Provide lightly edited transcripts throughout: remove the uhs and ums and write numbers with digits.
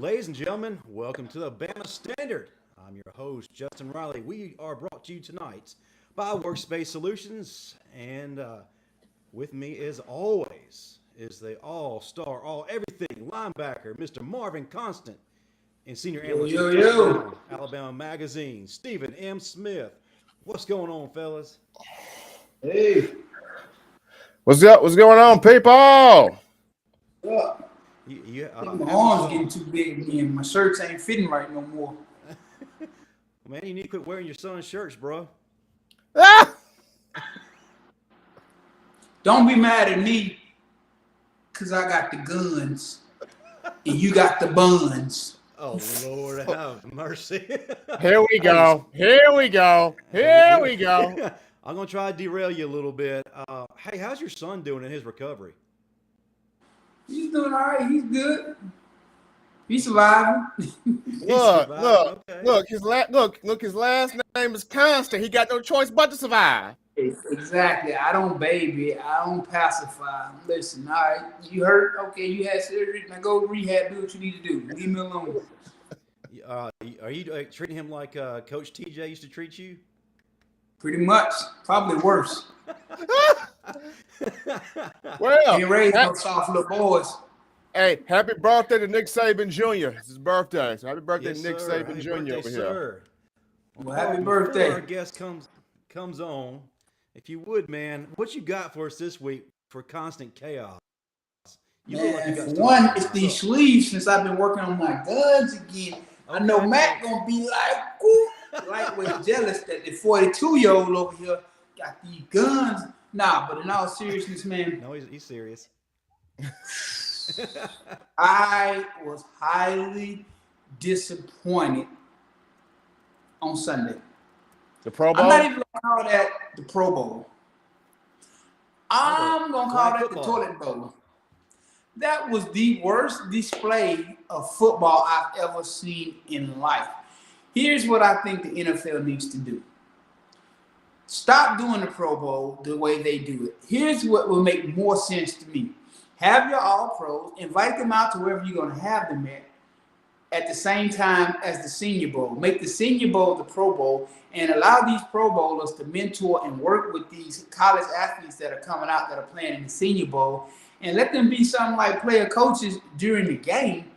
Ladies and gentlemen, welcome to the Bama Standard. I'm your host, Justin Riley. We are brought to you tonight by Workspace Solutions, and with me, as always, is the all-star, all-everything linebacker, Mr. Marvin Constant, and senior analyst Yo. Alabama Magazine, Stephen M. Smith. What's going on, fellas? Hey. What's up? What's going on, people? What? My arms getting too big again. My shirts ain't fitting right no more. Man, you need to quit wearing your son's shirts, bro. Ah! Don't be mad at me, because I got the guns and you got the buns. Oh, Lord have mercy. Here we go. Here we go. Here we go. I'm going to try to derail you a little bit. Hey, how's your son doing in his recovery? He's doing all right. He's good. He's surviving. Look. His last name is Constant. He got no choice but to survive. Exactly. I don't baby. I don't pacify. Listen, all right. You hurt? Okay, you had surgery. Now go to rehab. Do what you need to do. Leave me alone. Are you treating him like Coach TJ used to treat you? Pretty much. Probably worse. Well, he raised no soft little boys. Hey, happy birthday to Nick Saban Jr. It's his birthday. So happy birthday Yes, to Nick sir. Saban Happy Jr. birthday, over sir. here. Well, happy birthday. Before our guest comes on, if you would, man, what you got for us this week for constant chaos? For one, it's these sleeves since I've been working on my guns again. I know Matt gonna be like, ooh, lightweight jealous that the 42-year-old over here got these guns. Nah, but in all seriousness, man. No, he's serious. I was highly disappointed on Sunday. The Pro Bowl? I'm not even going to call that the Pro Bowl. I'm going to call that the toilet bowl. That was the worst display of football I've ever seen in life. Here's what I think the NFL needs to do. Stop doing the Pro Bowl the way they do it. Here's what will make more sense to me. Have your All-Pros, invite them out to wherever you're going to have them at the same time as the Senior Bowl. Make the Senior Bowl the Pro Bowl and allow these Pro Bowlers to mentor and work with these college athletes that are coming out that are playing in the Senior Bowl and let them be something like player coaches during the game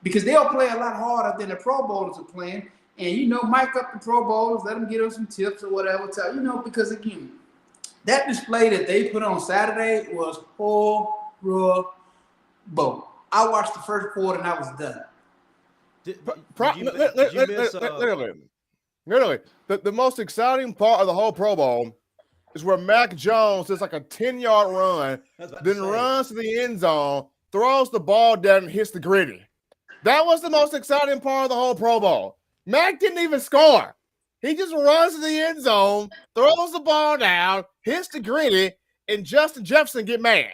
because they'll play a lot harder than the Pro Bowlers are playing. And, mic up the Pro Bowlers, let them get them some tips or whatever. Because, again, that display that they put on Saturday was horrible. I watched the first quarter and I was done. Literally, the most exciting part of the whole Pro Bowl is where Mac Jones does like a 10-yard run, then runs to the end zone, throws the ball down and hits the gritty. That was the most exciting part of the whole Pro Bowl. Mac didn't even score. He just runs to the end zone, throws the ball down, hits the gritty, and Justin Jefferson get mad.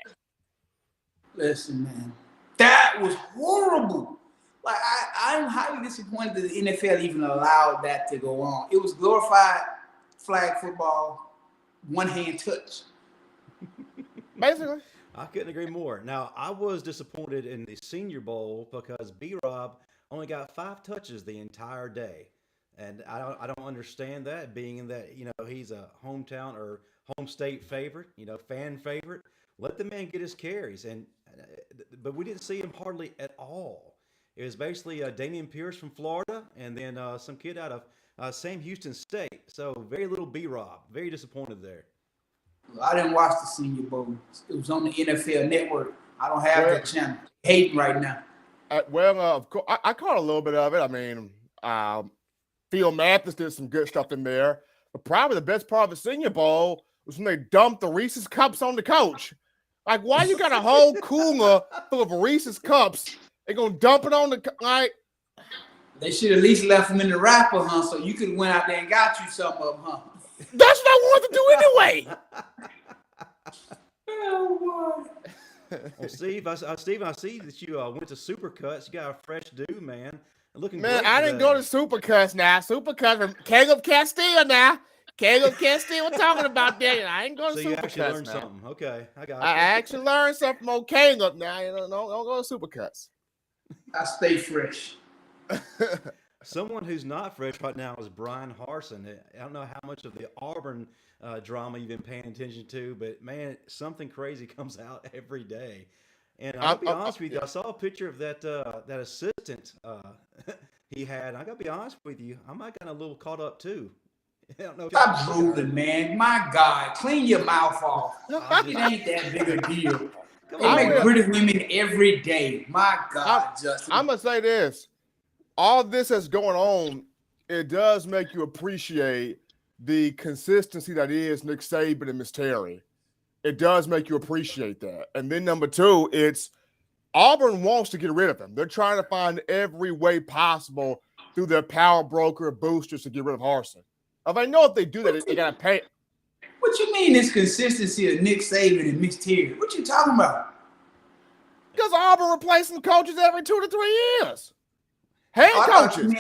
Listen, man, that was horrible. Like, I'm highly disappointed that the NFL even allowed that to go on. It was glorified flag football, one-hand touch. Basically. I couldn't agree more. Now, I was disappointed in the Senior Bowl because B-Rob only got 5 touches the entire day. And I don't understand that, being that, he's a hometown or home state favorite, fan favorite. Let the man get his carries. But we didn't see him hardly at all. It was basically Damian Pierce from Florida and then some kid out of Sam Houston State. So very little B-Rob. Very disappointed there. I didn't watch the Senior Bowl. It was on the NFL Network. I don't have that channel. Hating right now. Of course, I caught a little bit of it. I mean, Phil Mathis did some good stuff in there. But probably the best part of the Senior Bowl was when they dumped the Reese's Cups on the coach. Like, why you got a whole cooler full of Reese's Cups? They're going to dump it on the like. They should at least left them in the wrapper, huh? So you could have went out there and got you some of them, huh? That's what I wanted to do anyway. Oh, boy. Well, Steve, I see that you went to Supercuts. You got a fresh dude, man. Looking man, great I didn't go to Supercuts now. Supercuts from Caleb Castile now. Caleb Castile, we're talking about that. I ain't going to Supercuts. So you actually learned something. Okay, I got it. I actually learned something from old Caleb now. Don't go to Supercuts. I stay fresh. Someone who's not fresh right now is Brian Harsin. I don't know how much of the Auburn drama you've been paying attention to, but man, something crazy comes out every day. And I'll be honest with you, I saw a picture of that assistant he had. I got to be honest with you, I might got a little caught up too. I don't know. Stop drooling, man. My God, clean your mouth off. It ain't that big a deal. They make British women every day. My God, Justin. I'm gonna say this. All this that's going on, it does make you appreciate the consistency that is Nick Saban and Miss Terry. It does make you appreciate that. And then number two, it's Auburn wants to get rid of him. They're trying to find every way possible through their power broker boosters to get rid of Harsin. If I know if they do that, they got to pay. What you mean this consistency of Nick Saban and Miss Terry? What you talking about? Because Auburn replacing coaches every 2 to 3 years. Head coaches.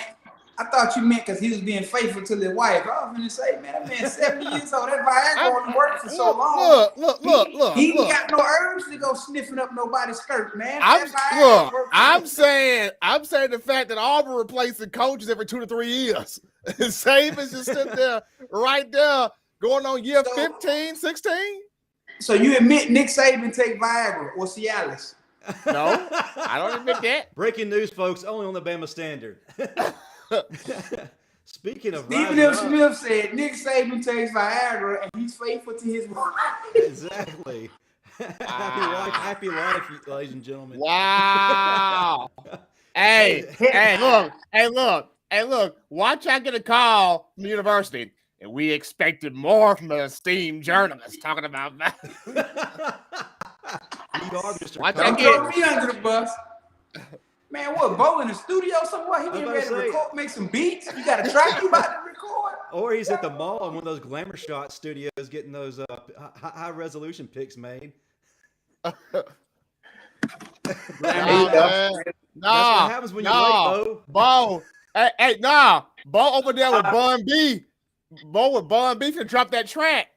I thought you meant because he was being faithful to his wife. I was going to say, man, that man 70 years old. That Viagra only worked for so long. Look. He ain't got no urge to go sniffing up nobody's skirt, man. I'm saying the fact that Auburn replacing coaches every 2 to 3 years. Saban's just sitting there right there going on year 15, 16. So you admit Nick Saban take Viagra or Cialis? No, I don't admit that. Breaking news, folks, only on the Bama Standard. Speaking of Stephen F. Smith said Nick Saban takes Viagra and he's faithful to his wife. Exactly. Happy life, ladies and gentlemen. Wow. Hey, look. Watch I get a call from the university. And we expected more from an esteemed journalist talking about that. Watch I get me under the bus. Man, what, Bo in the studio somewhere? He getting ready to record, make some beats? You got a track you about to record? Or he's at the mall in one of those glamour shot studios getting those high resolution pics made. That's what happens when you're late, Bo. Bo over there with Bun B. Bo with Bun B to drop that track.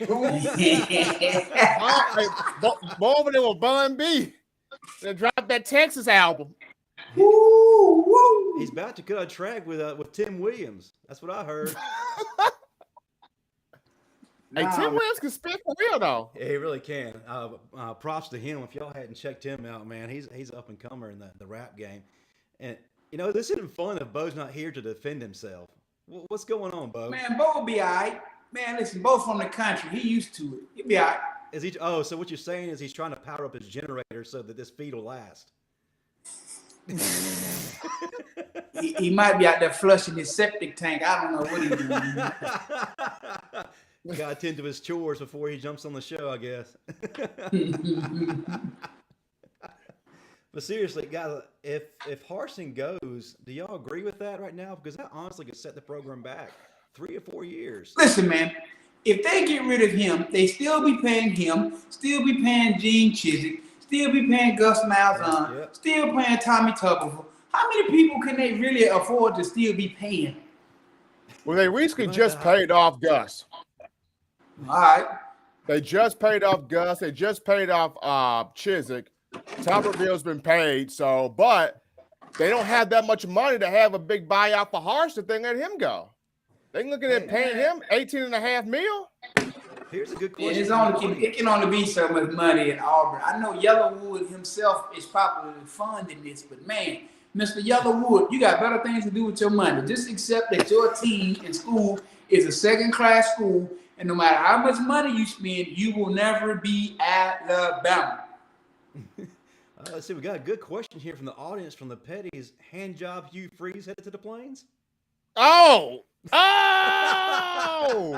Bo over there with Bun B to drop that Texas album. Woo. He's about to cut a track with Tim Williams. That's what I heard. Hey, Tim Williams can spit for real though. Yeah, he really can. Props to him. If y'all hadn't checked him out, man, he's up and comer in the rap game. And you know, this isn't fun if Bo's not here to defend himself. What's going on, Bo? Man, Bo will be all right. Man, listen, Bo's from the country. He used to it. He'll be all right. Is he? Oh, so what you're saying is he's trying to power up his generator so that this feed will last. he might be out there flushing his septic tank. I don't know what he's doing. Got to tend to his chores before he jumps on the show, I guess. But seriously, guys, if Harsin goes, do y'all agree with that right now? Because that honestly could set the program back 3 or 4 years. Listen, man, if they get rid of him, they still be paying him, still be paying Gene Chizik, still be paying Gus Malzahn, still paying Tommy Tuberville. How many people can they really afford to still be paying? Well, they recently just paid off Gus. All right. They just paid off Gus. They just paid off Chizik. Tuberville's been paid, but they don't have that much money to have a big buyout for Harsin. They let him go. They looking at paying him $18.5 million. Here's a good question. It can only be so much money in Auburn. I know Yellowwood himself is probably funding this, but man, Mr. Yellowwood, you got better things to do with your money. Just accept that your team in school is a second-class school, and no matter how much money you spend, you will never be Alabama. Let's see. We got a good question here from the audience from the Petties. Hand job Hugh Freeze headed to the Plains? Hugh! Oh!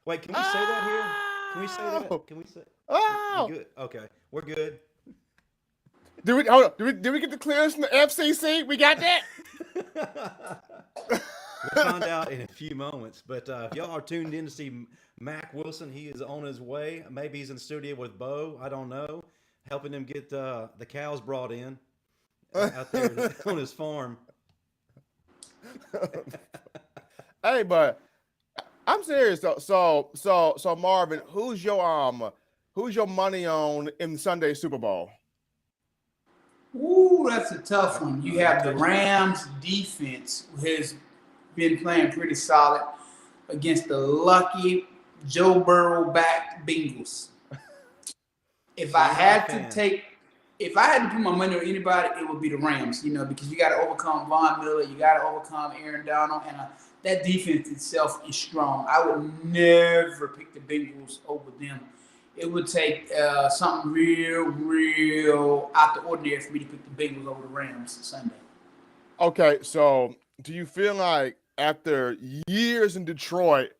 Wait, can we say that here? Can we say that? Can we say? Oh! Good. Okay, we're good. Did we get the clearance from the FCC? We got that? We'll find out in a few moments. But if y'all are tuned in to see Mack Wilson, he is on his way. Maybe he's in the studio with Bo. I don't know. Helping him get the cows brought in out there on his farm. Hey, but I'm serious though. So Marvin, who's your who's your money on in Sunday Super Bowl? Ooh, that's a tough one. You have the Rams defense, who has been playing pretty solid against the lucky Joe Burrow-backed Bengals. If I had to put my money on anybody, it would be the Rams, because you got to overcome Von Miller, you got to overcome Aaron Donald, and that defense itself is strong. I would never pick the Bengals over them. It would take something real out the ordinary for me to pick the Bengals over the Rams Sunday. Okay, so do you feel like after years in Detroit,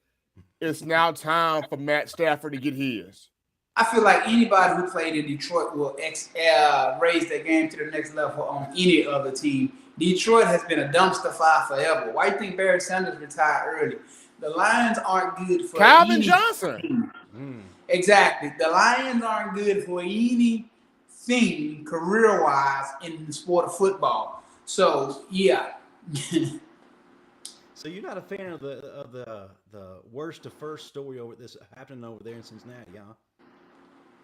it's now time for Matt Stafford to get his? I feel like anybody who played in Detroit will raise their game to the next level on any other team. Detroit has been a dumpster fire forever. Why do you think Barry Sanders retired early? The Lions aren't good for Calvin Johnson. Exactly. The Lions aren't good for anything career-wise in the sport of football. So, yeah. So you're not a fan of the worst to first story happening over there in Cincinnati, huh?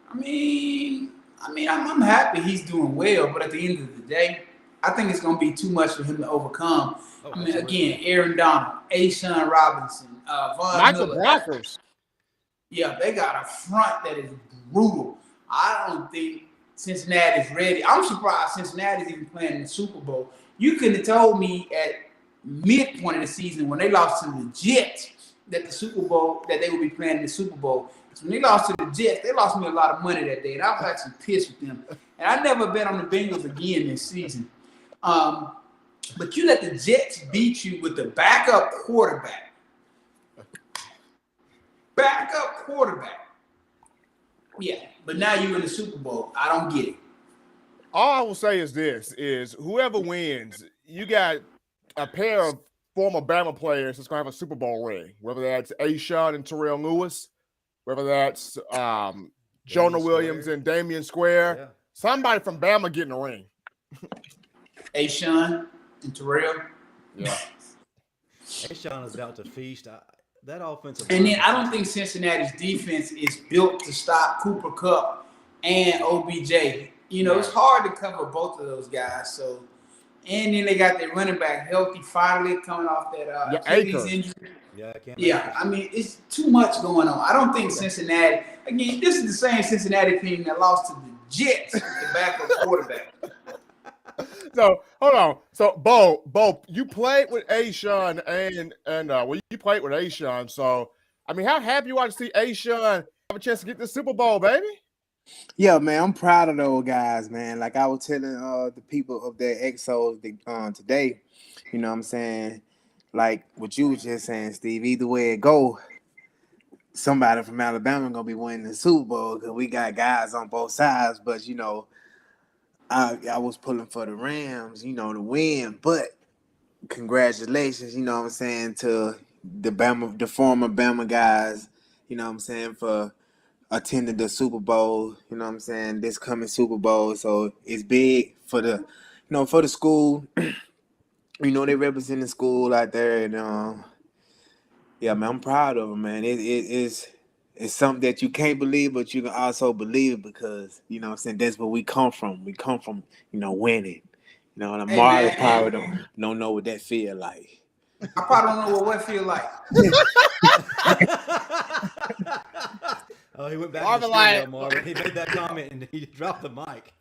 I'm happy he's doing well, but at the end of the day, I think it's going to be too much for him to overcome. Again, Aaron Donald, Ashawn Robinson, Von Miller. Broncos. Yeah, they got a front that is brutal. I don't think Cincinnati's ready. I'm surprised Cincinnati's even playing in the Super Bowl. You could have told me at midpoint of the season when they lost to the Jets that they would be playing in the Super Bowl. So when they lost to the Jets, they lost me a lot of money that day, and I was actually pissed with them. And I never bet on the Bengals again this season. But you let the Jets beat you with the backup quarterback. Yeah, but now you're in the Super Bowl. I don't get it. All I will say is this, is whoever wins, you got a pair of former Bama players that's going to have a Super Bowl ring, whether that's Ashawn and Terrell Lewis, whether that's Jonah Williams and Damian Square. Yeah. Somebody from Bama getting a ring. Ashawn and Terrell. Yeah. Ashawn is about to feast. That offensive. And then I don't think Cincinnati's defense is built to stop Cooper Kupp and OBJ. It's hard to cover both of those guys. So, and then they got their running back healthy finally coming off that Achilles injury. It's too much going on. I don't think Cincinnati. Again, this is the same Cincinnati team that lost to the Jets with the backup quarterback. So hold on. So Bo, you played with Ashawn and you played with Ashawn. So how happy you are to see Ashawn have a chance to get the Super Bowl, baby? Yeah, man, I'm proud of those guys, man. Like I was telling the people of their exos today, you know what I'm saying? Like what you was just saying, Steve, either way it go, somebody from Alabama gonna be winning the Super Bowl because we got guys on both sides. But I was pulling for the Rams, to win. But congratulations, to the former Bama guys, for attending the Super Bowl, this coming Super Bowl. So it's big for the, for the school. They represent the school out there. And, yeah, man, I'm proud of them, man. It's something that you can't believe, but you can also believe it because, that's where we come from. We come from, winning. And the Marley probably don't know what that feel like. I probably don't know what feel like. Oh, he went back to the studio, Marvin. He made that comment and he dropped the mic.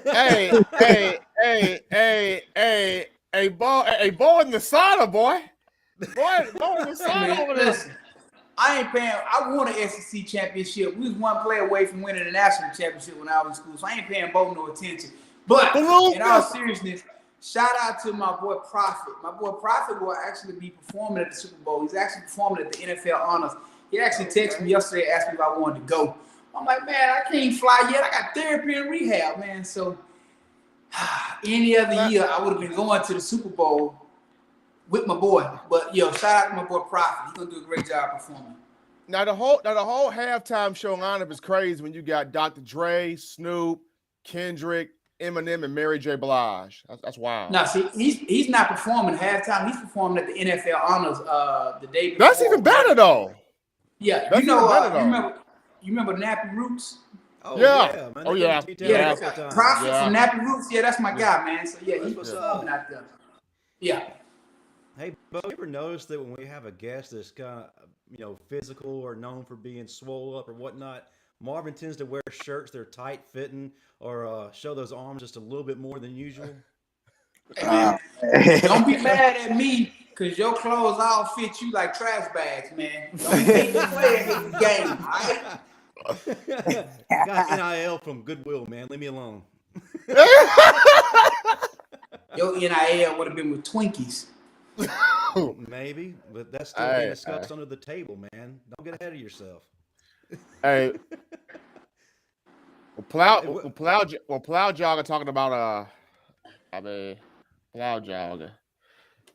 Hey, Bo in the sauna, boy. Bo in the sauna over there. Listen, I ain't paying. I won an SEC championship. We was one play away from winning the national championship when I was in school, so I ain't paying Bo no attention. But in all seriousness, shout out to my boy Prophet. My boy Prophet will actually be performing at the Super Bowl. He's actually performing at the NFL Honors. He actually texted me yesterday, asked me if I wanted to go. I'm like, man, I can't fly yet. I got therapy and rehab, man. So any other year, I would have been going to the Super Bowl with my boy. But shout out to my boy Prophet. He's gonna do a great job performing. Now the whole halftime show lineup is crazy when you got Dr. Dre, Snoop, Kendrick, Eminem, and Mary J. Blige. That's wild. Now, see, he's not performing at halftime. He's performing at the NFL Honors the day before. That's even better though. Yeah, you remember Nappy Roots? Oh Yeah. man. Oh, They yeah. go to T-Town Yeah, all the time. Prophet Yeah. from Nappy Roots. Yeah, that's my guy, man. So yeah, That's he what's was up. coming out there. Yeah. Hey, Bo, you ever notice that when we have a guest that's kind of, physical or known for being swole up or whatnot, Marvin tends to wear shirts that are tight fitting or show those arms just a little bit more than usual? Hey, man, don't be mad at me because your clothes all fit you like trash bags, man. Don't be hating the player, hate the game, all right? Got NIL from Goodwill, man. Leave me alone. Your NIL would have been with Twinkies. Maybe, but that's still being discussed under the table, man. Don't get ahead of yourself. Hey, plow jogger talking about plow jogger.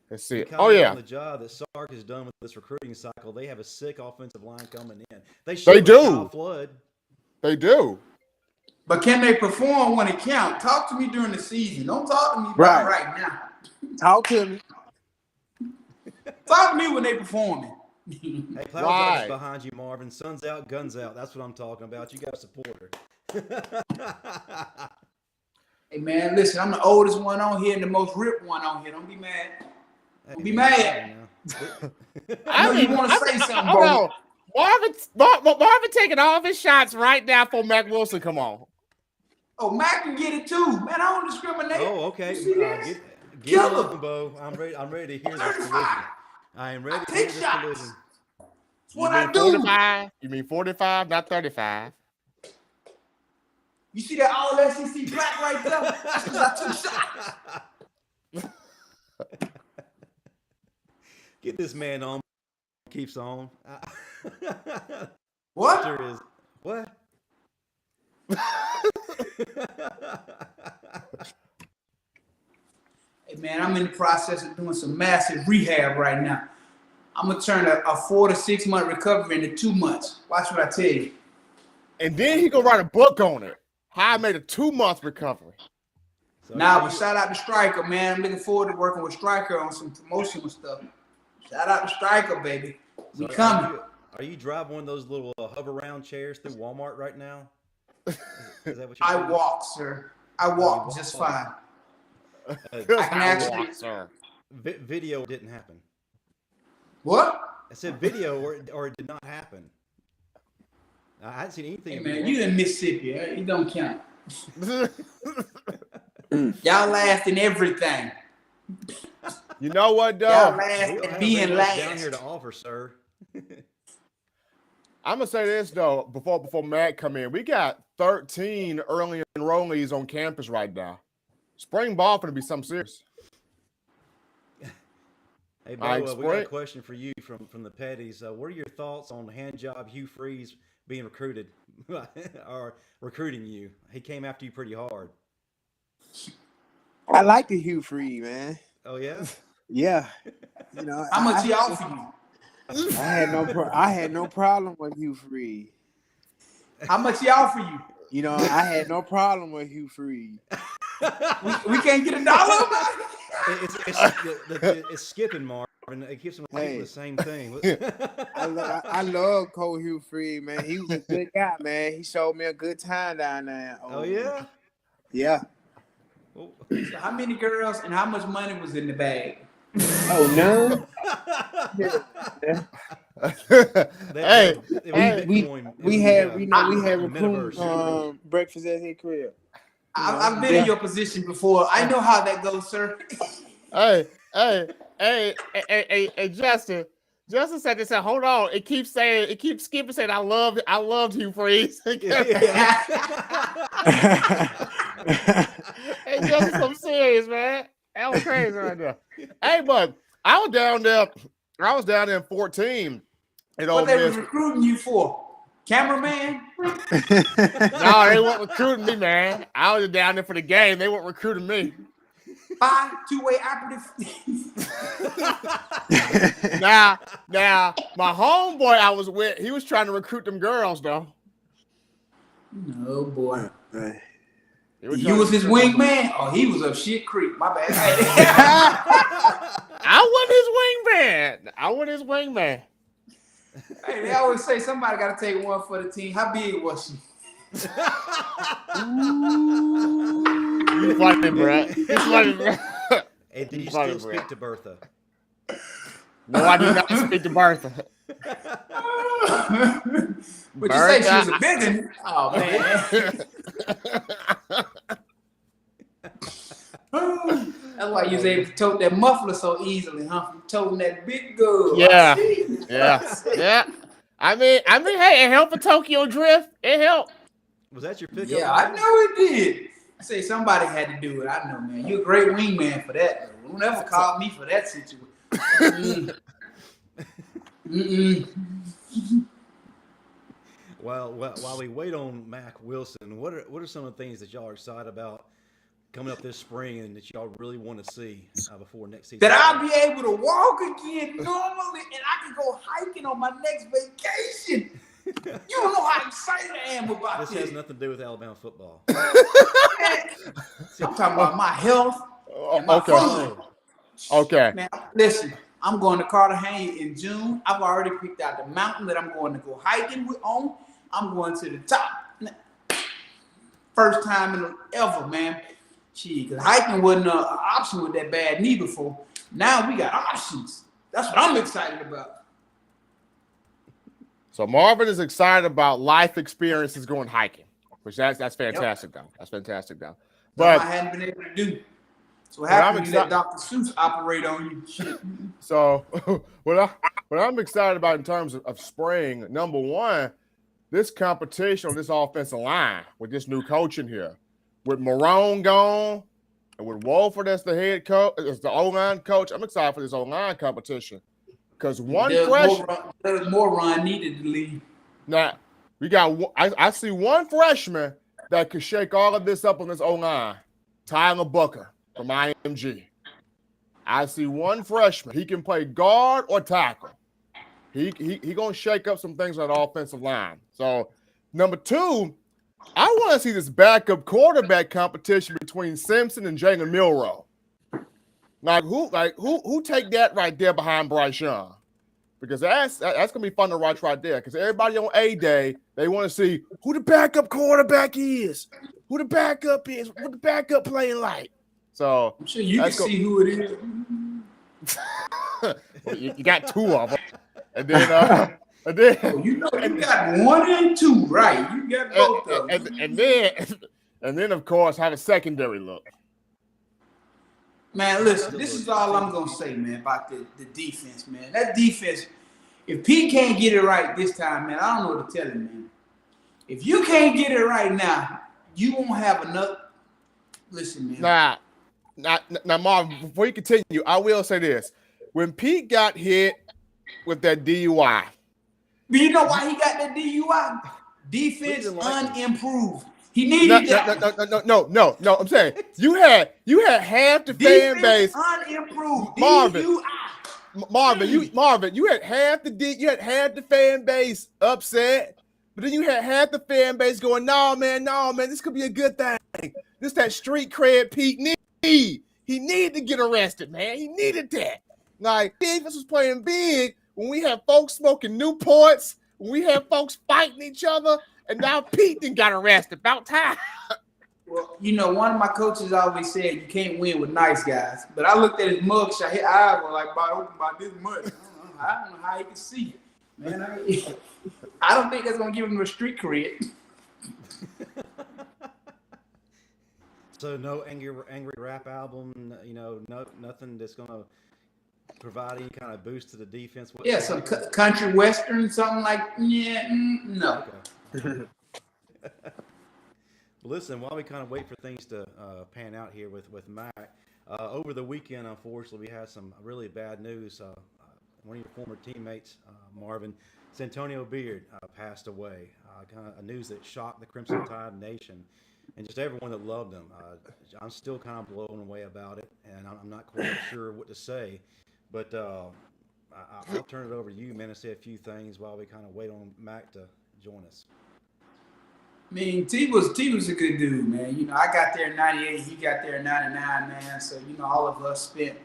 Let's see. Oh yeah, On the job that Sark has done with this recruiting cycle, they have a sick offensive line coming in. They do. Kyle Flood. They do. But can they perform when it counts? Talk to me during the season. Don't talk to me about right now. Talk to me. Talk to me when they performing. Hey, Plow Jogger's behind you, Marvin. Sun's out, guns out. That's what I'm talking about. You got to support her. Hey, man, listen, I'm the oldest one on here and the most ripped one on here. Don't be mad. Don't be mad. I know you want to say something, bro. Marvin taking all of his shots right now for Mack Wilson. Come on. Oh, Mack can get it too, man. I don't discriminate. Oh, okay. Get it, Bo. I'm ready to hear this collision. I am ready to hear this collision. That's what I do. 45? You mean 45, not 35? You see that all SEC black right there? That's because I took shots. Get this man on. Keeps on. What? There is. What? Hey, man, I'm in the process of doing some massive rehab right now. I'm going to turn a 4 to 6 month recovery into 2 months. Watch what I tell you. And then he gonna write a book on it. How I made a 2-month recovery. So but shout out to Stryker, man. I'm looking forward to working with Stryker on some promotional stuff. Shout out to Stryker, baby. We coming. Are you driving one of those little hover round chairs through Walmart right now? Is that what I walk, sir. I walk just fine. I can actually. Sir. Video didn't happen. What? I said video or it did not happen. I hadn't seen anything. Hey, man, you in Mississippi. Right? It don't count. Y'all last in everything. You know what, though? Y'all last at being last. Down here to offer, sir. I'm gonna say this though, before Matt come in, we got 13 early enrollees on campus right now. Spring ball going to be something serious. Hey, Bo, we got a question for you from the Petties. What are your thoughts on hand job Hugh Freeze being recruited or recruiting you? He came after you pretty hard. I like the Hugh Freeze, man. Oh yeah. Yeah. You know, how much he offer you? I had no problem with Hugh Freeze. How much he offer you? You know, I had no problem with Hugh Freeze. we can't get $1. It's skipping, Marvin. It keeps him repeating the same thing. I love Cole Hugh Freeze, man. He was a good guy, man. He showed me a good time down there. Oh yeah. Yeah. So how many girls and how much money was in the bag? Oh, none. Hey, we had recruiting breakfast at his crib. I've been in your position before. I know how that goes, sir. Hey, Justin. Justin said this. Hold on. It keeps skipping saying I loved Hugh Freeze. Hey, Justin, I'm serious, man. That was crazy right there. Hey, but I was down there in 14. What they was recruiting you for? Cameraman? No, they weren't recruiting me, man. I was down there for the game. They weren't recruiting me. Bye, two-way operative. Now, my homeboy I was with, he was trying to recruit them girls, though. No, boy. You was his wingman? Oh, he was up shit creek. My bad. I wasn't his wingman. Hey, they always say somebody got to take one for the team. How big was she? You funny, bro. You funny, bro. And do you still speak to Bertha? No, I do not speak to Bertha. But you say she was a big one. Oh, man. That's why you was able to tote that muffler so easily, huh? From toting that big girl. Yeah. Yeah. I mean, hey, it helped for Tokyo Drift. It helped. Was that your pickup? Yeah, I know it did. I say somebody had to do it. I know, man. You're a great wingman for that. Don't ever call me for that situation. Well, while we wait on Mack Wilson, what are some of the things that y'all are excited about coming up this spring and that y'all really want to see before next season? That I'll be able to walk again normally and I can go hiking on my next vacation. You don't know how excited I am about this. This has nothing to do with Alabama football. I'm talking about my health and my fun. Okay. Man, listen, I'm going to Cartagena in June. I've already picked out the mountain that I'm going to go hiking on. I'm going to the top. First time ever, man. Gee, because hiking wasn't an option with that bad knee before. Now we got options. That's what I'm excited about. So Marvin is excited about life experiences going hiking, which that's fantastic, though. That's fantastic, though. But I hadn't been able to do. So how can you let Dr. Seuss operate on you? Shit. So what I'm excited about in terms of spring, number one, this competition on this offensive line with this new coaching here, with Marone gone and with Wolford as the head coach, as the O-line coach, I'm excited for this O-line competition. Because there's more run needed to leave. Now, we got I see one freshman that could shake all of this up on this O-line, Tyler Booker from IMG. I see one freshman. He can play guard or tackle. He gonna shake up some things on that offensive line. So, number two, I want to see this backup quarterback competition between Simpson and Jalen Milroe. Who take that right there behind Bryce Young? Because that's gonna be fun to watch right there. Because everybody on A-Day, they want to see who the backup quarterback is, who the backup is, what the backup playing like. So I'm sure you can see who it is. Well, you got two of them, and then you got one and two, right? You got both of them, and then of course have a secondary look. Man, listen, this is all I'm going to say, man, about the defense, man. That defense, if Pete can't get it right this time, man, I don't know what to tell him, man. If you can't get it right now, you won't have enough. Listen, man. Now, Marvin, before you continue, I will say this. When Pete got hit with that DUI. But you know why he got that DUI? Defense unimproved. He needed that. No. I'm saying you had half the fan base unimproved. Marvin, you had half the fan base upset, but then you had half the fan base going, no man, this could be a good thing. This that street cred Pete need. He needed to get arrested, man. He needed that. Like defense was playing big when we had folks smoking Newports, when we had folks fighting each other. And now Pete done got arrested. About time. Well, one of my coaches always said you can't win with nice guys. But I looked at his mugshot. His eyes were like about this much. I don't know how he can see it. Man, I don't think that's going to give him a street cred. So no angry rap album, nothing that's going to provide any kind of boost to the defense. Yeah, some country western, something like, no. Okay. Listen, while we kind of wait for things to pan out here with Mack, over the weekend, unfortunately, we had some really bad news. One of your former teammates, Marvin, Santonio Beard, passed away. Kind of a news that shocked the Crimson Tide Nation and just everyone that loved him. I'm still kind of blown away about it, and I'm not quite sure what to say. But I'll turn it over to you, man, to say a few things while we kind of wait on Mack to join us. I mean, T was a good dude, man. I got there in '98. He got there in '99, man. So all of us spent,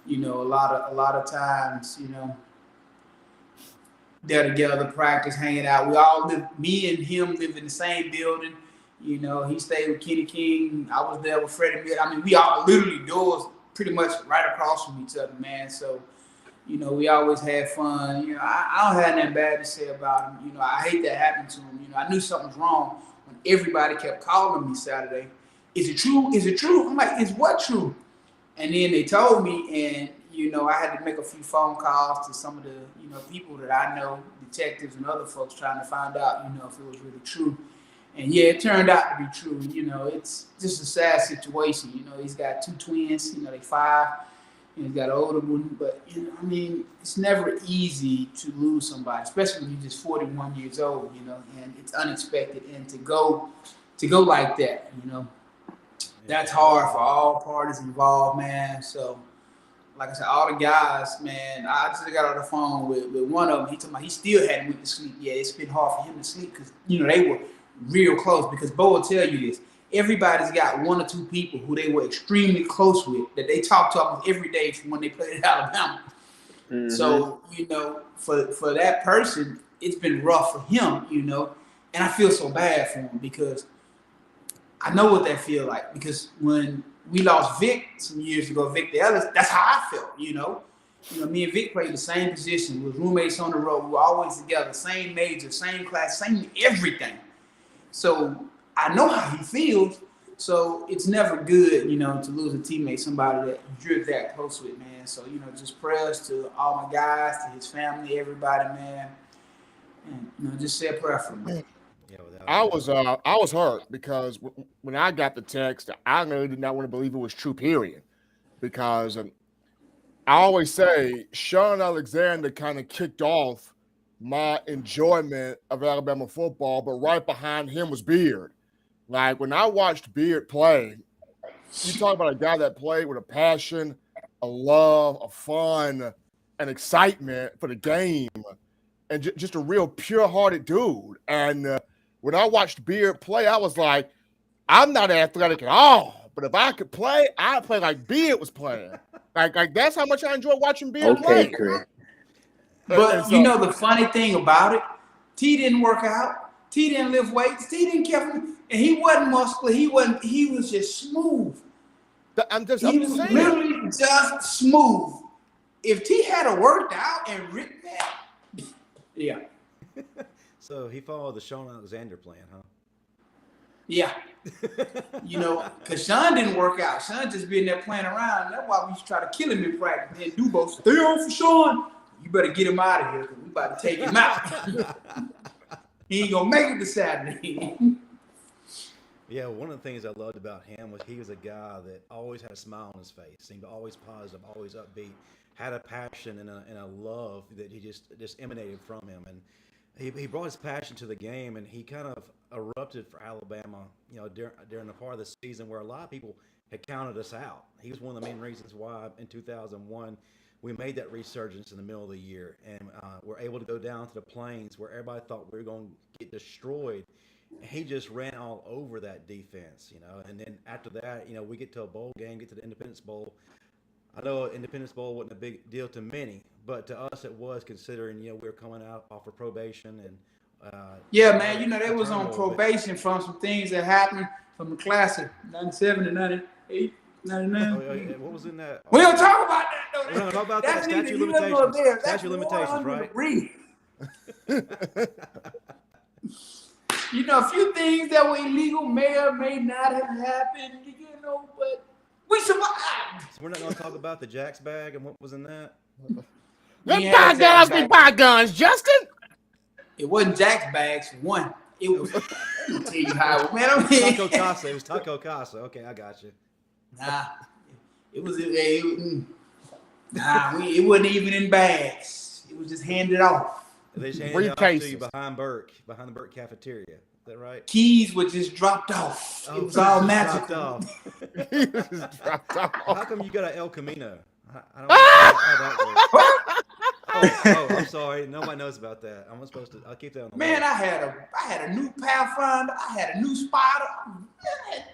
a lot of times, there together, practice, hanging out. We all live. Me and him live in the same building. You know, he stayed with Kenny King. I was there with Freddie Miller. I mean, we all literally doors pretty much right across from each other, man. So, you know, we always had fun. You know, I don't have nothing bad to say about him. You know, I hate that happened to him. You know, I knew something was wrong when everybody kept calling me Saturday. Is it true? Is it true? I'm like, is what true? And then they told me, and, you know, I had to make a few phone calls to some of the, you know, people that I know, detectives and other folks trying to find out, you know, if it was really true. And yeah, it turned out to be true. You know, it's just a sad situation. You know, he's got 2 twins. You know, they 5. And he's got an older one. But, you know, I mean, it's never easy to lose somebody, especially when you're just 41 years old, you know, and it's unexpected. And to go like that, you know, that's hard for all parties involved, man. So, like I said, all the guys, man, I just got on the phone with one of them. He told me he still hadn't went to sleep. Yeah, it's been hard for him to sleep because, you know, they were real close. Because Bo will tell you this. Everybody's got 1 or 2 people who they were extremely close with that they talk to almost every day from when they played at Alabama. Mm-hmm. So, you know, for that person, it's been rough for him, you know. And I feel so bad for him because I know what that feel like. Because when we lost Vic some years ago, Vic the Ellis, that's how I felt, you know. You know, me and Vic played the same position. We were roommates on the road. We were always together, same major, same class, same everything. So I know how he feels. So it's never good, you know, to lose a teammate, somebody that you're that close with, man. So, you know, just prayers to all my guys, to his family, everybody, man. And, you know, just say a prayer for me. I was hurt because when I got the text, I really did not want to believe it was true, period. Because I always say Sean Alexander kind of kicked off my enjoyment of Alabama football, but right behind him was Beard. Like, when I watched Beard play, you talk about a guy that played with a passion, a love, a fun, an excitement for the game, and just a real pure-hearted dude. And when I watched Beard play, I was like, I'm not athletic at all, but if I could play, I'd play like Beard was playing. Like that's how much I enjoy watching Beard play. Okay, Chris. But so, you know the funny thing about it, T didn't work out. T didn't lift weights. T didn't care, and he wasn't muscular. He was just smooth. I'm just saying. Literally just smooth. If T had worked out and written that, yeah. So he followed the Sean Alexander plan, huh? Yeah. You know, because Sean didn't work out. Sean just been there playing around. That's why we used to try to kill him in practice. Then Dubo, stay on for Sean. You better get him out of here because we about to take him out. He ain't going to make it to Saturday. Yeah, one of the things I loved about him was he was a guy that always had a smile on his face, seemed always positive, always upbeat, had a passion and a love that he just emanated from him. And he brought his passion to the game, and he kind of erupted for Alabama, you know, during the part of the season where a lot of people had counted us out. He was one of the main reasons why in 2001 we made that resurgence in the middle of the year, and we're able to go down to the Plains where everybody thought we were going to get destroyed. He just ran all over that defense, you know. And then after that, you know, we get to a bowl game, get to the Independence Bowl. I know Independence Bowl wasn't a big deal to many, but to us it was, considering, you know, we were coming out off of probation and yeah, man, you know, they was on probation from some things that happened from the class of 97 to 98, 99. Oh, yeah. What was in that? We don't talk about that, though. We don't talk about that. Statute of limitations. Statute of limitations, right? You know, a few things that were illegal may or may not have happened, you know, but we survived. So we're not going to talk about the Jack's bag and what was in that? Let bygones be bygones, Justin. It wasn't Jack's bags for one. It was. I'll tell you how, man. I mean, Taco Casa. It was Taco Casa. Okay, I got you. Nah, it wasn't even in bags. It was just handed off. They just handed it off to you behind the Burke cafeteria. Is that right? Keys were just dropped off. It was all magical. Dropped off. How come you got an El Camino? I don't know how that works. Oh, I'm sorry. Nobody knows about that. I'm supposed to. I'll keep that on the man, list. I had a new Pathfinder. I had a new Spider. Man,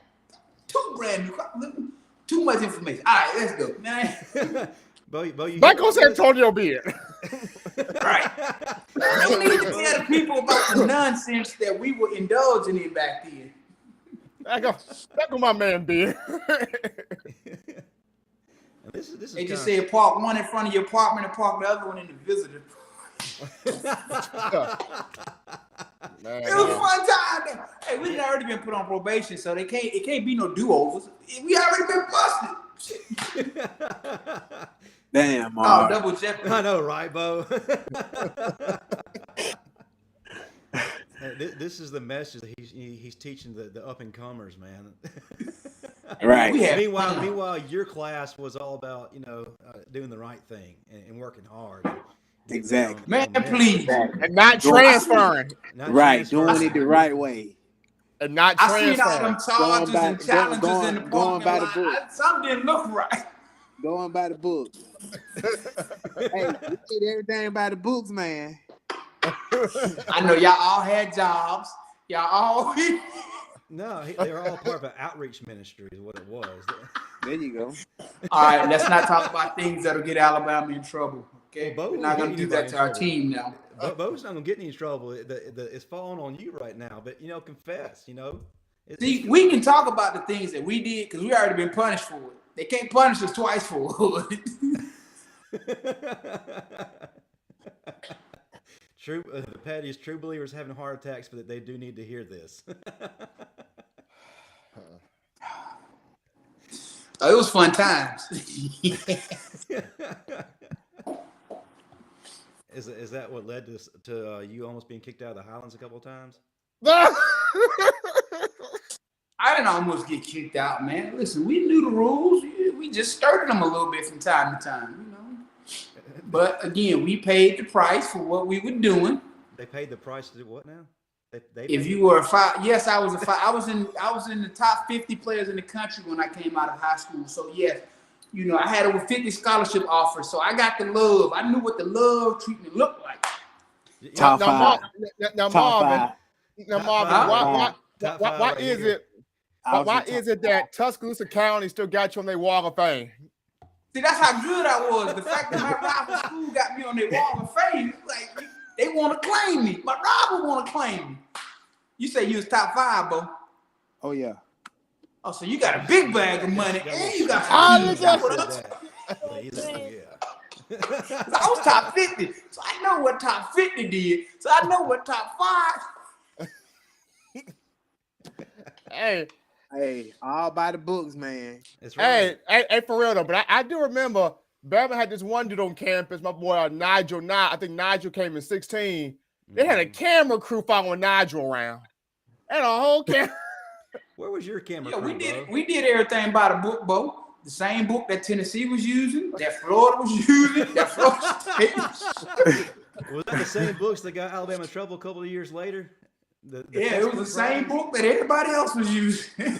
2 brand new. Too much information. All right, let's go. Man. Bo, Michael San Antonio Beard. Right. You need to tell the people about the nonsense that we were indulging in back then. Back on my man Ben. This is They just said park one in front of your apartment and park the other one in the visitor. It was a fun time. Hey, we had already been put on probation, so it can't be no do-overs. We already been busted. Damn, Mark. Oh, double jeopardy. I know, right, Bo? This is the message that he's teaching the up and comers, man. Right. Meanwhile, your class was all about doing the right thing and working hard. Exactly. Man, please. And not transferring. Doing it the right way. And not transferring. I seen all them charges and challenges in the parking lot. Some didn't look right. Going by the book. Hey, we did everything by the books, man. I know y'all all had jobs. Y'all all. No, they were all part of an outreach ministry is what it was. There you go. All right, let's not talk about things that'll get Alabama in trouble. Okay, well, we're not going to do that to our team now. Bo's not going to get in any trouble. It's falling on you right now. But, confess, See, we can talk about the things that we did because we already been punished for it. They can't punish us twice for it. The Patty's true believers having heart attacks, but they do need to hear this. Oh, it was fun times. Is that what led to you almost being kicked out of the Highlands a couple of times? I didn't almost get kicked out, man. Listen, we knew the rules. We just stirred them a little bit from time to time, But again, we paid the price for what we were doing. They paid the price to do what now? If you were a five, yes, I was a five. I was in the top 50 players in the country when I came out of high school. So yes, I had over 50 scholarship offers. So I got the love. I knew what the love treatment looked like. Top five. Now Marvin, why is it that Tuscaloosa County still got you on their Wall of Fame? See, that's how good I was. The fact that my rival school got me on their Wall of Fame, like they want to claim me. My rival want to claim me. You say you was top 5, Bo? Oh yeah. Oh, so you got a big bag of money and you got I was top 50, so I know what top 50 did. So I know what top 5. Hey, all by the books, man. That's right. Hey, for real though. But I do remember Bama had this one dude on campus, my boy Nigel. I think Nigel came in 16. They had a camera crew following Nigel around, and a whole camera. Where was your camera crew? We did everything by the book, Bo. The same book that Tennessee was using, that Florida was using, that Florida State was that the same books that got Alabama in trouble a couple of years later? It was the same book that everybody else was using.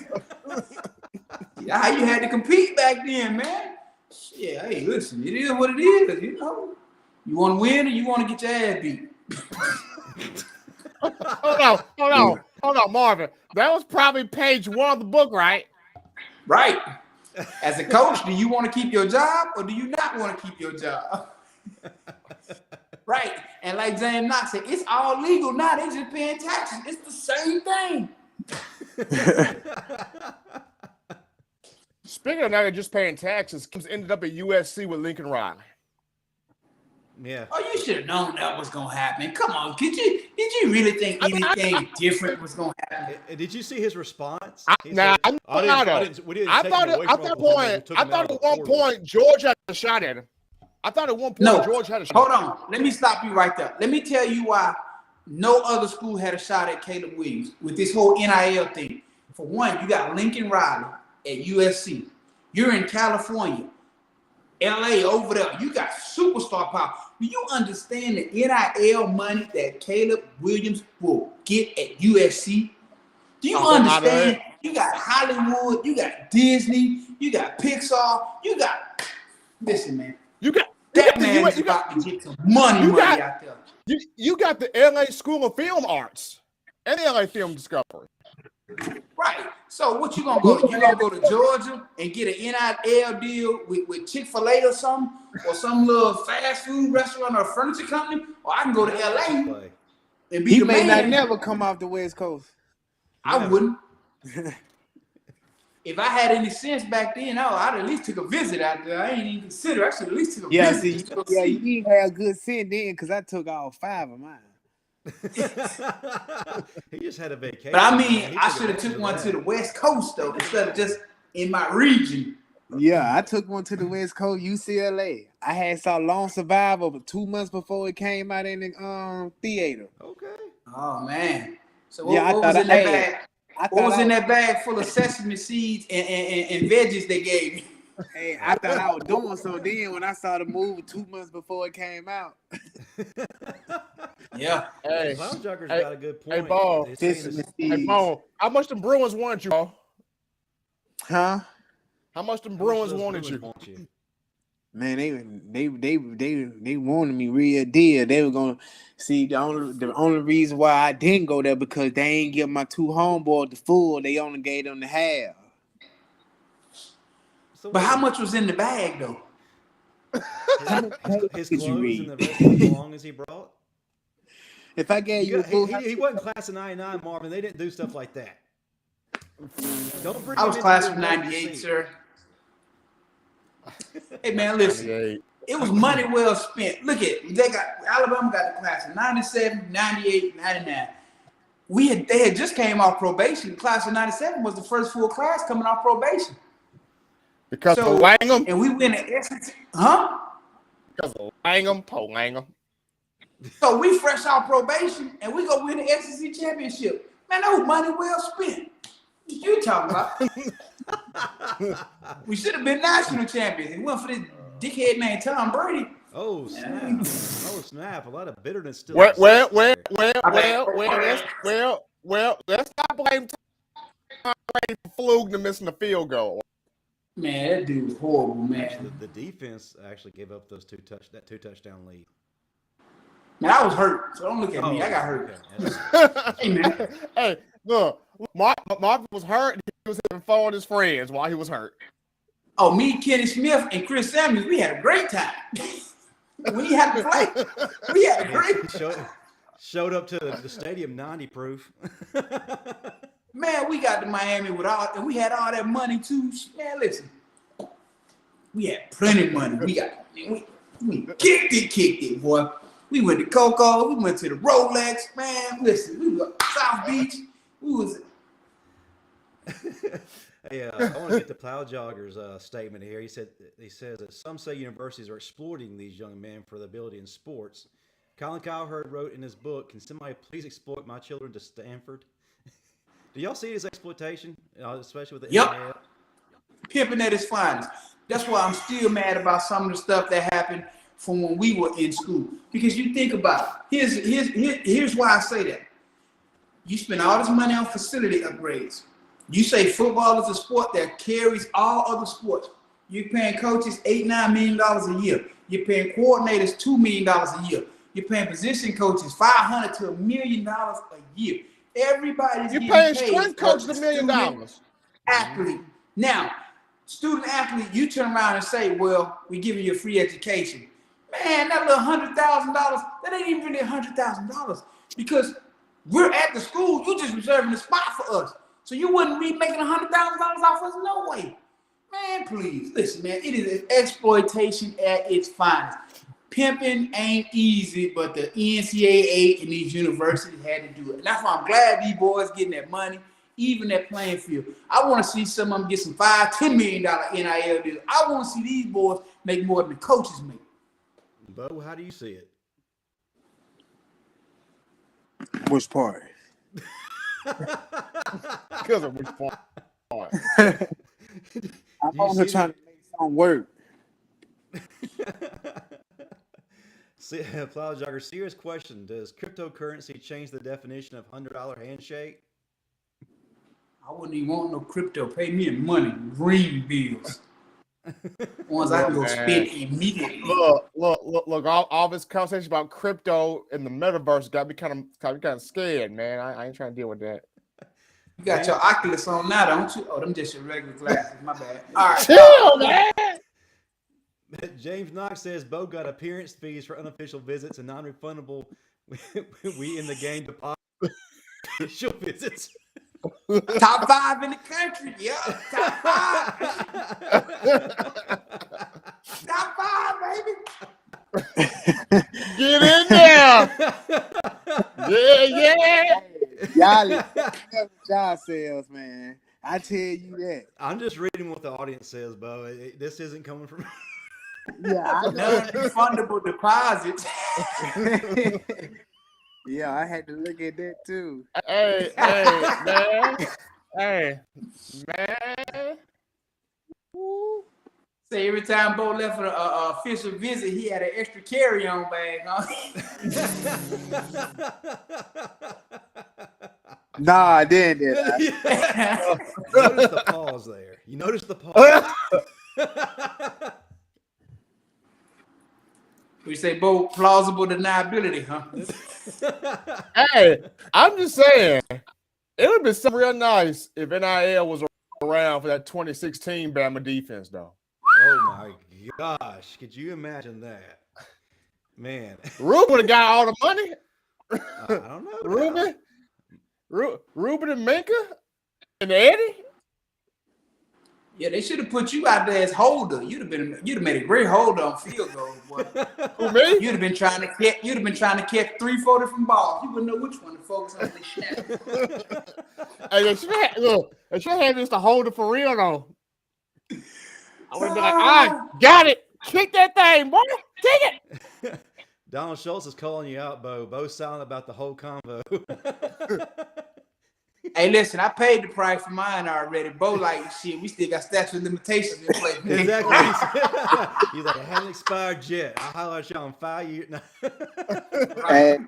How you had to compete back then, man. Yeah, hey, listen, it is what it is. You want to win or you want to get your ass beat. Hold on, Marvin. That was probably page 1 of the book, right? Right. As a coach, do you want to keep your job or do you not want to keep your job? Right. And like James Knox said, it's all legal now. They just paying taxes. It's the same thing. Speaking of now, they're just paying taxes. Ended up at USC with Lincoln Riley. Yeah. Oh, you should have known that was gonna happen. Come on, did you really think anything different was gonna happen? Did you see his response? I thought at one point George had a shot at him. I thought at one point George had a shot. Hold on. Let me stop you right there. Let me tell you why no other school had a shot at Caleb Williams with this whole NIL thing. For one, you got Lincoln Riley at USC. You're in California, LA over there. You got superstar power. Do you understand the NIL money that Caleb Williams will get at USC? Do you understand? You got Hollywood, you got Disney, you got Pixar, you got. Listen, man. That man is about to get some money out there. You got the LA School of Film Arts and the LA Film Discovery. Right. So what you gonna go? You gonna go to Georgia and get an NIL deal with Chick-fil-A or something, or some little fast food restaurant or furniture company, or I can go to LA and be He the may not man. never come off the West Coast. I wouldn't. If I had any sense back then, I'd at least took a visit out there. I ain't even consider. I should at least took a visit. You didn't have good sense then because I took all 5 of mine. He just had a vacation. But I mean, I should have took one to the West Coast though, instead of just in my region. Yeah, I took one to the West Coast, UCLA. I saw Lone Survivor 2 months before it came out in the theater. Okay. Oh man. So what was in that bag? What was in that bag full of sesame seeds and veggies they gave me? Hey, I thought I was doing so then when I saw the movie 2 months before it came out. Yeah. Hey, Clownjocker's got a good point. Hey, Bo. Hey, Bo. How much the Bruins wanted you, Bo? Huh? How much the Bruins wanted you? Man, they wanted me real deal. They were gonna see the only reason why I didn't go there because they ain't give my 2 homeboys the full. They only gave them the half. So but how much was in the bag though? His clothes and the rest of the belongings he brought. If I gave he wasn't class of '99, Marvin. They didn't do stuff like that. I was class of '98, sir. Hey man, listen. It was money well spent. Look at Alabama got the class of 97, 98, 99. They had just came off probation. The class of 97 was the first full class coming off probation. Because of Langham? And we went to SEC. Huh? Because of Langham. So we fresh out probation and we go win the SEC championship. Man, that was money well spent. What you talking about? We should have been national champions. It went for this dickhead named Tom Brady. Oh snap! Oh snap! A lot of bitterness still. Well, let's not blame Tom Brady for fluked and missing the field goal. Man, that dude was horrible, man. Actually, the defense actually gave up those two touchdown lead. Man, I was hurt, so don't look at me. I got hurt. Okay. Hey, man. Hey, look, Marvin was hurt. He was having fun with his friends while he was hurt. Oh, me, Kenny Smith, and Chris Samuels, we had a great time. We had to play. We had a great time. Showed up to the stadium 90 proof. Man, we got to Miami and we had all that money too. Man, listen, we had plenty of money. We kicked it, boy. We went to Coco. We went to the Rolex. Man, listen, we were South Beach. We was. Hey, I want to get the Plow Jogger's statement here. He says that some say universities are exploiting these young men for their ability in sports. Colin Cowherd wrote in his book, "Can somebody please exploit my children to Stanford?" Do y'all see it as exploitation, especially with the NIL? Pimping at its finest. That's why I'm still mad about some of the stuff that happened from when we were in school. Because you think about it. Here's why I say that. You spend all this money on facility upgrades. You say football is a sport that carries all other sports. You're paying coaches $8-9 million a year. You're paying coordinators $2 million a year. You're paying position coaches $500 to $1 million a year. Everybody's you're paying strength coaches $1 million. Athlete. Now, student athlete, you turn around and say, well, we're giving you a free education. Man, that little $100,000, that ain't even really $100,000 because we're at the school. You're just reserving the spot for us. So you wouldn't be making $100,000 off us? No way. Man, please. Listen, man, it is an exploitation at its finest. Pimping ain't easy, but the NCAA and these universities had to do it. And that's why I'm glad these boys getting that money, even that playing field. I want to see some of them get some $5-10 million NIL deals. I want to see these boys make more than the coaches make. Bo, how do you see it? Which part? Because of which part? I'm only trying to make something work. Plow Jogger, serious question. Does cryptocurrency change the definition of $100 handshake? I wouldn't even want no crypto. Pay me in money, green bills. Ones I can go spend immediately. Look, all this conversation about crypto and the metaverse got me kind of scared, man. I ain't trying to deal with that. You got your Oculus on now, don't you? Oh, them just your regular glasses. My bad. All right. Chill, man. James Knox says Bo got appearance fees for unofficial visits and non-refundable. We in the game deposit official visits. Top 5 in the country. Yeah. Top 5. Top 5, baby. Get in there. Yeah. Y'all sales, man. I tell you that. I'm just reading what the audience says, Bo. This isn't coming from. Yeah, I know. Non-refundable deposits. Yeah, I had to look at that too. Hey, man. Hey, man. Woo. Say every time Bo left for an official visit, he had an extra carry-on bag, huh? Nah, I didn't. Notice the pause there. You notice the pause. We say, Bo, plausible deniability, huh? Hey, I'm just saying, it would be so real nice if NIL was around for that 2016 Bama defense, though. Oh my gosh! Could you imagine that, man? Ruben would have got all the money. I don't know. Ruben and Minka and Eddie. Yeah, they should have put you out there as holder. You'd have made a great holder on field goals, boy. Who, me? You'd have been trying to catch 3-4 different balls. You wouldn't know which one to focus on. Hey, they should have just a holder for real though. I would have been like, I got it. Kick that thing, boy. Kick it. Donald Schultz is calling you out, Bo. Bo's silent about the whole convo. Hey, listen, I paid the price for mine already. Bo, like, shit, we still got statute of limitations in place. Exactly. He's like, it hasn't expired yet. I'll holler at you in 5 years. Right.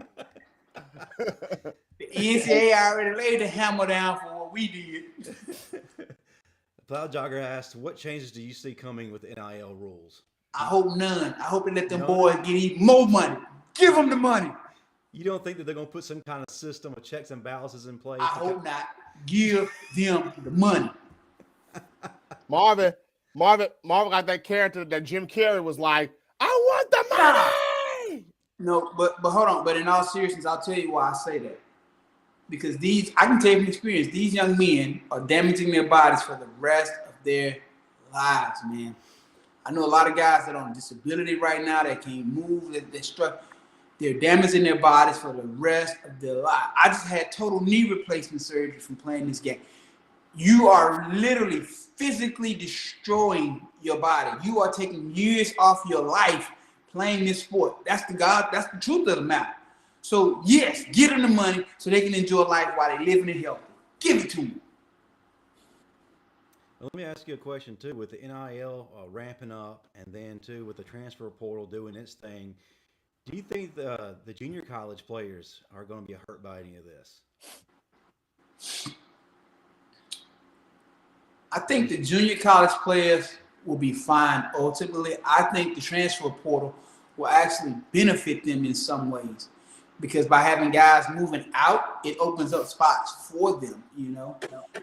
The NCAA already laid the hammer down for what we did. Plow Jogger asked, what changes do you see coming with the NIL rules? I hope none. I hope they let them boys get even more money. Give them the money. You don't think that they're going to put some kind of system of checks and balances in place? I hope not. Give them the money. Marvin got that character that Jim Carrey was like, I want the money. No, but hold on. But in all seriousness, I'll tell you why I say that. Because I can tell you from experience, these young men are damaging their bodies for the rest of their lives, man. I know a lot of guys that are on disability right now that can't move, they're struck. They're damaging their bodies for the rest of their life. I just had total knee replacement surgery from playing this game. You are literally physically destroying your body. You are taking years off your life playing this sport. That's the truth of the matter. So yes, get them the money so they can enjoy life while they're living and healthy. Give it to them. Well, let me ask you a question too. With the NIL ramping up, and then too with the transfer portal doing its thing, do you think the junior college players are going to be hurt by any of this? I think the junior college players will be fine ultimately. I think the transfer portal will actually benefit them in some ways, because by having guys moving out, it opens up spots for them, you know.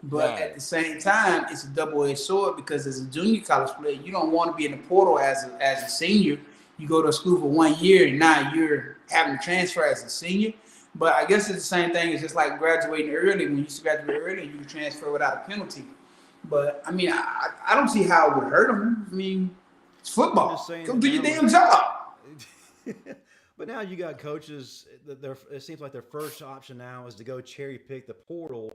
But at the same time, it's a double-edged sword, because as a junior college player, you don't want to be in the portal as a senior. You go to school for 1 year, and now you're having to transfer as a senior. But I guess it's the same thing. It's just like graduating early. When you used to graduate early, you can transfer without a penalty. But, I mean, I don't see how it would hurt them. I mean, it's football. Go do your damn job. But now you got coaches that it seems like their first option now is to go cherry pick the portal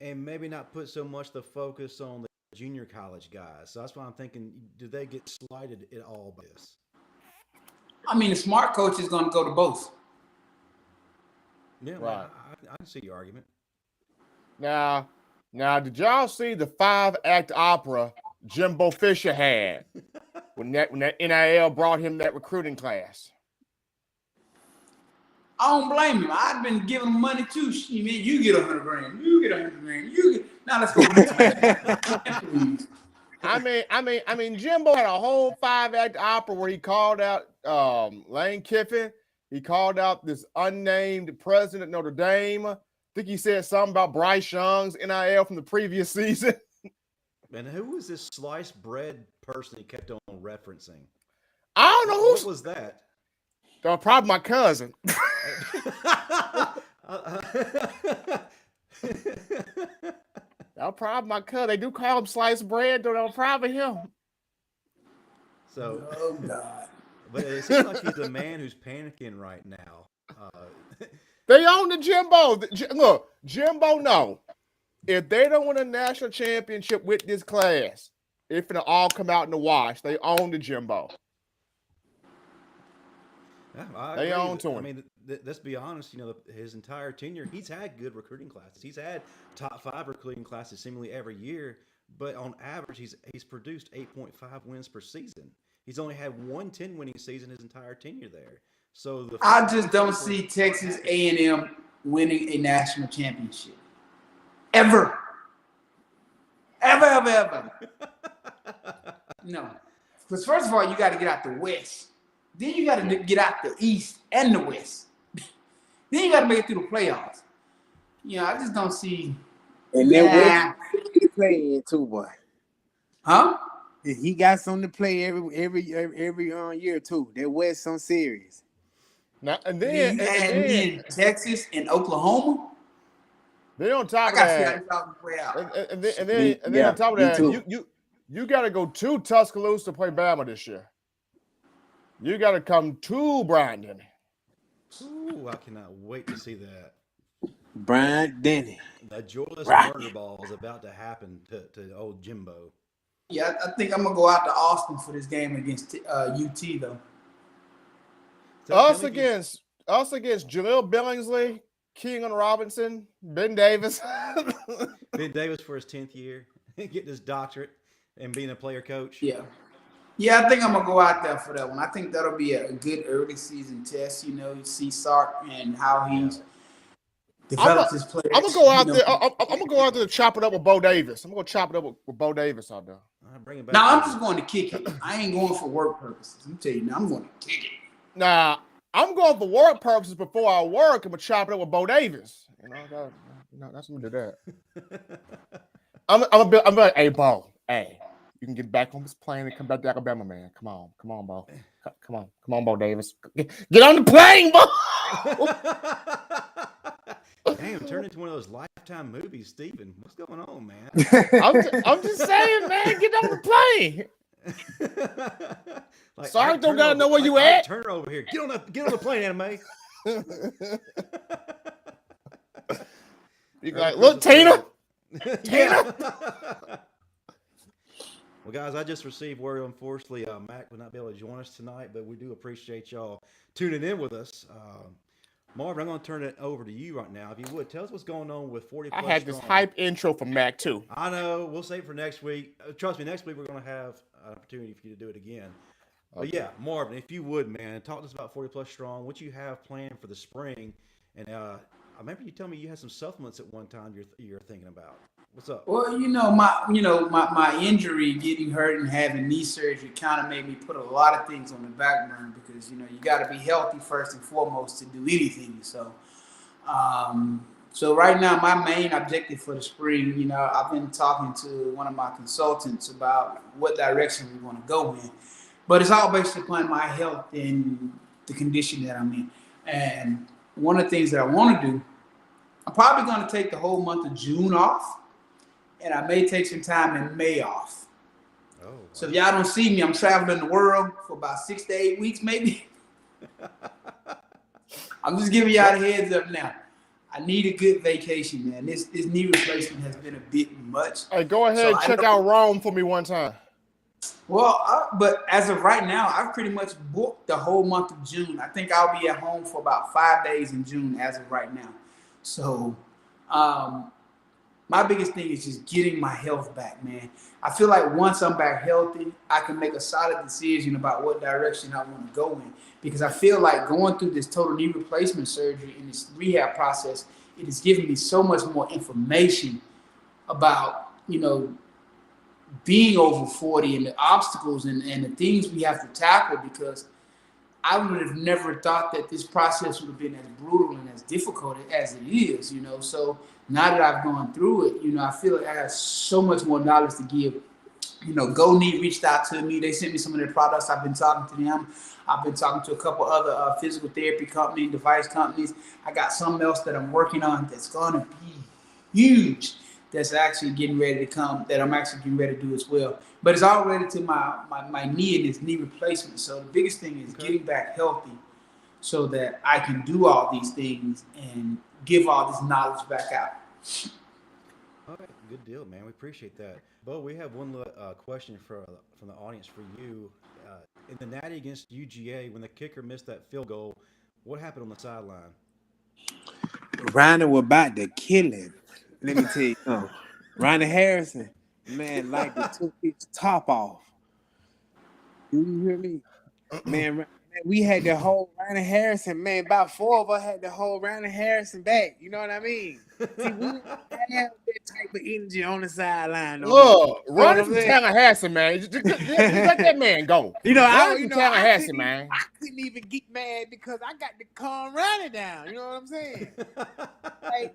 and maybe not put so much the focus on the junior college guys. So that's why I'm thinking, do they get slighted at all by this? I mean, a smart coach is going to go to both. Yeah, right. I can see your argument. Now, did y'all see the 5-act opera Jimbo Fisher had when that NIL brought him that recruiting class? I don't blame him. I've been giving him money too. You get $100 grand. You get $100 grand. Now let's go. I mean, Jimbo had a whole 5-act opera where he called out Lane Kiffin. He called out this unnamed president of Notre Dame. think he said something about Bryce Young's NIL from the previous season. And who was this sliced bread person he kept on referencing? I don't know What was that? That was probably my cousin. That was probably my cousin. They do call him sliced bread, though. That was probably him. So, oh God. But it seems like he's a man who's panicking right now. They own the Jimbo. Look, Jimbo, no. If they don't win a national championship with this class, it's going to all come out in the wash. They own the Jimbo. Yeah, they own to him. I mean, let's be honest. His entire tenure, he's had good recruiting classes. He's had top 5 recruiting classes seemingly every year. But on average, he's produced 8.5 wins per season. He's only had 1 10-winning season his entire tenure there. So I just don't see Texas A&M winning a national championship. Ever. No. Because first of all, you got to get out the West. Then you got to get out the East and the West. Then you got to make it through the playoffs. I just don't see. And then West to play in too, boy. Huh? He got something to play every year too. That West on series. Now and then Texas and Oklahoma. Then on top of that, and then on top of that, you got to go to Tuscaloosa to play Bama this year. You got to come to Brian Denny. Ooh, I cannot wait to see that. Brian Denny. The joyless murder ball is about to happen to old Jimbo. Yeah, I think I'm gonna go out to Austin for this game against UT though. So us against Jaleel Billingsley, Keegan Robinson, Ben Davis. Ben Davis for his 10th year, getting his doctorate and being a player coach. Yeah, I think I'm gonna go out there for that one. I think that'll be a good early season test. You see Sark and how he's developed his players. I'm gonna go out there. I'm gonna go out there to chop it up with Bo Davis. I'm gonna chop it up with Bo Davis out there. Bring it back. Now I'm just going to kick it. I ain't going for work purposes. I'm telling you now, I'm going to kick it. Nah, I'm going for work purposes before I work. I'm gonna chop it up with Bo Davis. That's gonna do that. I'm gonna be like, hey, Bo, hey, you can get back on this plane and come back to Alabama, man. Come on, Bo. Come on, Bo Davis. Get on the plane, Bo. Damn, turned into one of those Lifetime movies, Steven. What's going on, man? I'm just saying, man, get on the plane. Sorry, don't gotta know where you at. Turn her over here. Get on the plane, anime. You like, look, Tina. Well, guys, I just received word. Unfortunately, Mack will not be able to join us tonight, but we do appreciate y'all tuning in with us. Marvin, I'm going to turn it over to you right now. If you would, tell us what's going on with 40 Plus I had this hype intro from Mack, too. I know. We'll save it for next week. Trust me, next week we're going to have an opportunity for you to do it again. Okay. But, yeah, Marvin, if you would, man, talk to us about 40 Plus Strong, what you have planned for the spring. And I remember you telling me you had some supplements at one time you're thinking about. What's up? Well, my injury, getting hurt and having knee surgery kind of made me put a lot of things on the back burner because, you got to be healthy first and foremost to do anything. So, so right now, my main objective for the spring, I've been talking to one of my consultants about what direction we want to go in. But it's all based upon my health and the condition that I'm in. And one of the things that I want to do, I'm probably going to take the whole month of June off. And I may take some time in May off. Oh, wow. So if y'all don't see me, I'm traveling the world for about 6 to 8 weeks, maybe. I'm just giving y'all the heads up now. I need a good vacation, man. This knee replacement has been a bit much. Hey, go ahead and check out Rome for me one time. Well, but as of right now, I've pretty much booked the whole month of June. I think I'll be at home for about 5 days in June as of right now. So, my biggest thing is just getting my health back, man. I feel like once I'm back healthy, I can make a solid decision about what direction I want to go in. Because I feel like going through this total knee replacement surgery and this rehab process, it has given me so much more information about, being over 40 and the obstacles and the things we have to tackle because I would have never thought that this process would have been as brutal and as difficult as it is, you know. So now that I've gone through it, you know, I feel like I have so much more knowledge to give. You know, GoNeat reached out to me. They sent me some of their products. I've been talking to them. I've been talking to a couple other physical therapy companies, device companies. I got something else that I'm working on that's going to be huge. That's actually getting ready to come, that I'm actually getting ready to do as well. But it's all related to my knee and its knee replacement. So the biggest thing is getting back healthy so that I can do all these things and give all this knowledge back out. All right, good deal, man. We appreciate that. Bo, we have one question from the audience for you. In the Natty against UGA, when the kicker missed that field goal, what happened on the sideline? Ryan was about to kill him. Let me tell you something. Ronnie Harrison, man, like to took his top off. Do you hear me? Man, we had the whole Ronnie Harrison, man, about 4 of us had the whole Ronnie Harrison back. You know what I mean? See, we didn't have that type of energy on the sideline. Look, Ronnie from Tallahassee, man. Just let that man go. You know, Ronnie from Tallahassee, man. I couldn't even get mad because I got to calm Ronnie down. You know what I'm saying? Like,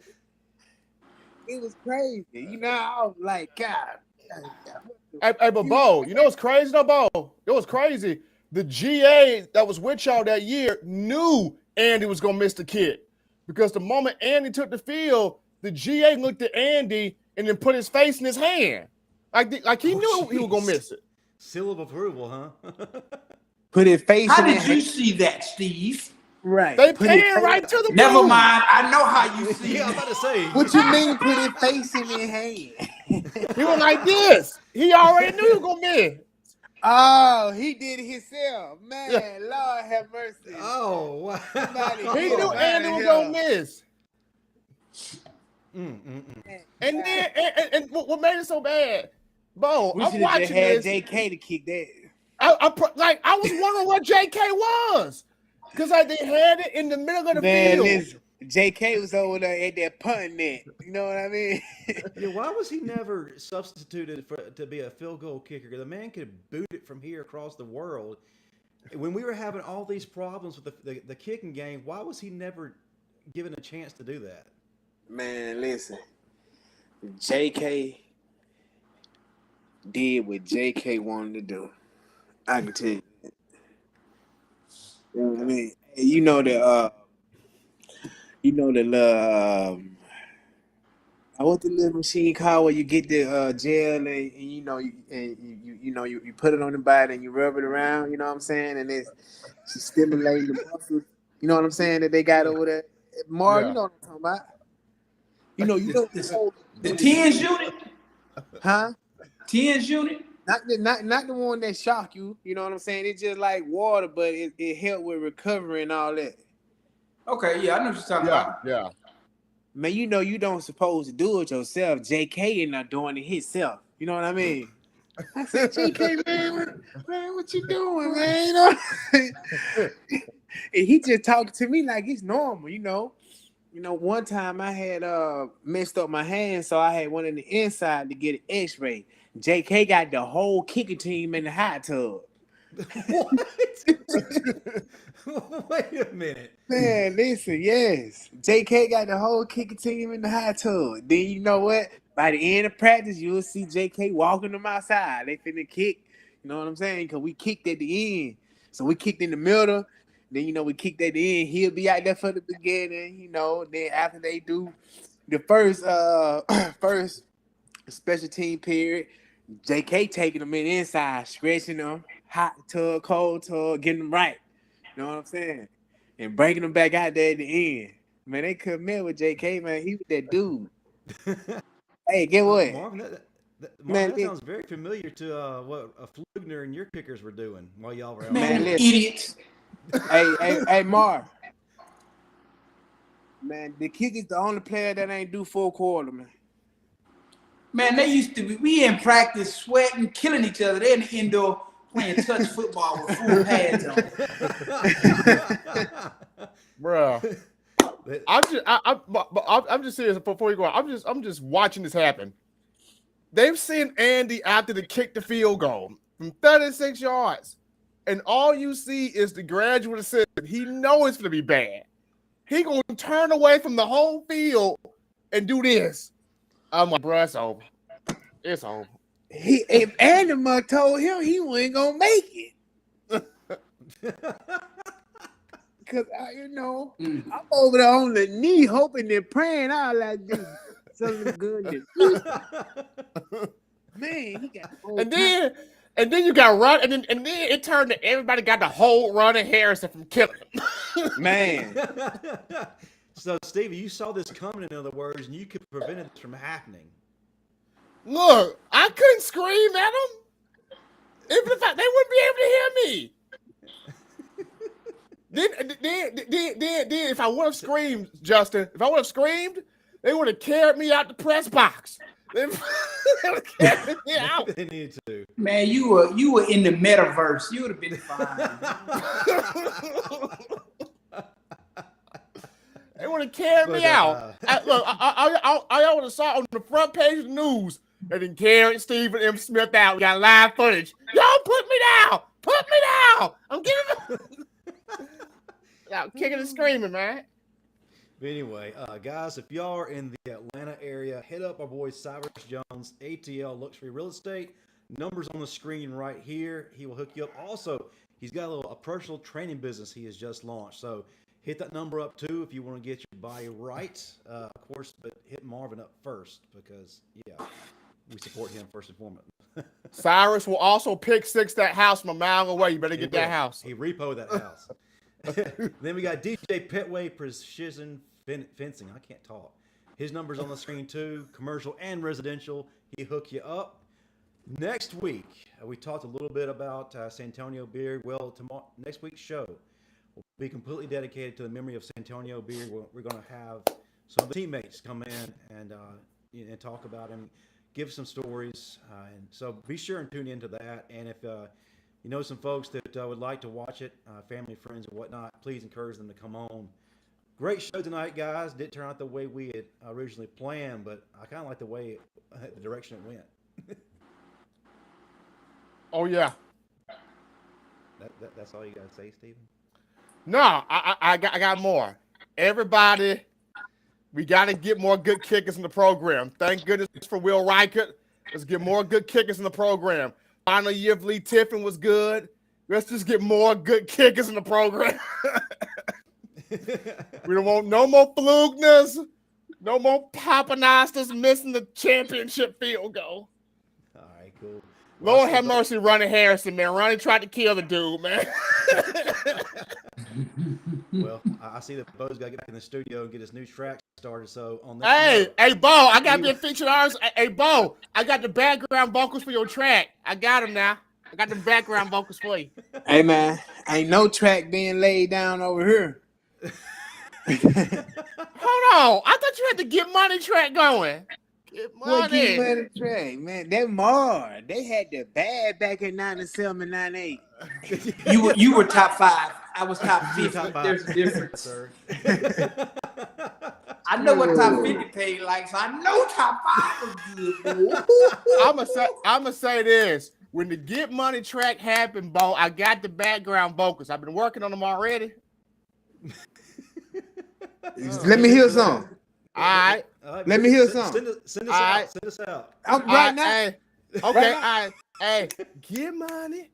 it was crazy. You know, I was like, God. Hey, but Bo, you know what's crazy though, Bo? It was crazy. The GA that was with y'all that year knew Andy was going to miss the kick. Because the moment Andy took the field, the GA looked at Andy and then put his face in his hand. Like he knew he was going to miss it. Seal of approval, huh? Put his face How in did you see that, Steve? Right. They pan right to the Never booth. mind. I know how you see Yeah, I'm it. about to say. What you mean put his face in his hand? He was like this. He already knew he was going to miss. Oh, he did it himself. Man, Yeah. Lord have mercy. Oh, wow. He knew Andy was going to miss. And then, and what made it so bad, Bo, We I'm should have watching just had this. JK to kick that. I was wondering where JK was. Because they had it in the middle of the field. Listen, JK was over there at that punt net. You know what I mean? Yeah, why was he never substituted to be a field goal kicker? The man could boot it from here across the world. When we were having all these problems with the kicking game, why was he never given a chance to do that? Man, listen. JK did what JK wanted to do. I can tell you that. You know what I mean? You know what the little machine called where you get the gel and you put it on the body and you rub it around, you know what I'm saying? And it's stimulating the muscles. You know what I'm saying that they got over there. Marv, you know what I'm talking about. You know The TENS unit? huh? TENS unit? Not the one that shock you. You know what I'm saying? It's just like water, but it helped with recovery and all that. Okay, yeah, I know what you're talking about. Yeah. Man, you know you don't supposed to do it yourself. JK is not doing it himself. You know what I mean? I said, JK, man, what you doing, man? You know? And he just talking to me like it's normal, you know. You know, one time I had messed up my hand, so I had one in the inside to get an x-ray. JK got the whole kicker team in the hot tub. What? Wait a minute. Man, listen, yes. JK got the whole kicker team in the hot tub. Then you know what? By the end of practice, you'll see JK walking them outside. They finna kick. You know what I'm saying? Because we kicked at the end. So we kicked in the middle. Then, you know, we kicked at the end. He'll be out there for the beginning, you know. Then after they do the first special team period, JK taking them in inside, stretching them, hot tub, cold tub, getting them right. You know what I'm saying? And breaking them back out there at the end. Man, they couldn't mess with JK, man. He was that dude. Hey, get what? Marvin, Man, that sounds very familiar to what Flugner and your kickers were doing while y'all were out Man, there. idiots. Hey, Marv. Man, the kicker's the only player that ain't do full quarter, man. Man, they used to be, we in practice sweating, killing each other. They're in the indoor playing touch football with full pads on. Bro. I'm just serious before you go on. I'm just watching this happen. They've seen Andy after the kick the field goal from 36 yards. and all you see is the graduate assistant. He knows it's going to be bad. He going to turn away from the whole field and do this. I'm like, bro, it's over. It's over. If Anima told him he wasn't going to make it. Because, I'm over there on the knee hoping and praying out like this. Something good. Man, he got and then you got Ron, and then it turned to everybody got the whole Ronnie Harrison from killing him. Man. So, Stevie, you saw this coming, in other words, and you could prevent it from happening. Look, I couldn't scream at them. Even if they wouldn't be able to hear me. Then, if I would have screamed, Justin, they would have carried me out the press box. They need to. Man, you were in the metaverse. You would have been fine. They would have carried me out. I would have saw on the front page of the news. They didn't carry Stephen M. Smith out. We got live footage. Y'all put me down. Put me down. I'm getting y'all kicking and screaming, man. But anyway, guys, if y'all are in the Atlanta area, hit up our boy Cyrus Jones, ATL Luxury Real Estate. Numbers on the screen right here. He will hook you up. Also, he's got a personal training business he has just launched. So hit that number up too if you want to get your body right. Of course, but hit Marvin up first because, we support him first and foremost. Cyrus will also pick six that house from a mile away. You better get that house. He repoed that house. Then we got DJ Petway Precision Fencing. I can't talk. His number's on the screen too. Commercial and residential. He hook you up. Next week, we talked a little bit about Santonio Beard. Well, next week's show will be completely dedicated to the memory of Santonio Beard. We're going to have some of the teammates come in and talk about him, give some stories. And so be sure and tune into that. And if you know some folks that would like to watch it, family, friends, and whatnot, please encourage them to come on. Great show tonight, guys. Didn't turn out the way we had originally planned, but I kind of like the direction it went. Oh, yeah. That's all you got to say, Stephen? No, I got more. Everybody, we got to get more good kickers in the program. Thank goodness for Will Reichert. Let's get more good kickers in the program. Final year of Lee Tiffin was good. Let's just get more good kickers in the program. We don't want no more flukeness, no more Papanastas missing the championship field goal. All right, cool. Lord have mercy, Ronnie Harrison, man. Ronnie tried to kill the dude, man. Well, I see that Bo's got to get back in the studio and get his new track started. So on that hey, Bo, I got to be a featured artist. Hey, Bo, I got the background vocals for your track. I got them now. I got the background vocals for you. Hey, man, ain't no track being laid down over here. Hold on. I thought you had the Get Money track going. Get Money. What Get Money track, man? That Mar. They had the bad back in 97 and 98. You were top 5. I was top 50. Top 5. There's a difference. Sir. I know what top 50 paid like, so I know top 5 was good. I'ma say this. When the Get Money track happened, Bo, I got the background vocals. I've been working on them already. Let me hear some. All right. Let me hear some. Send us out. Send us out. Right now. Hey, okay. All right. Hey, Get Money.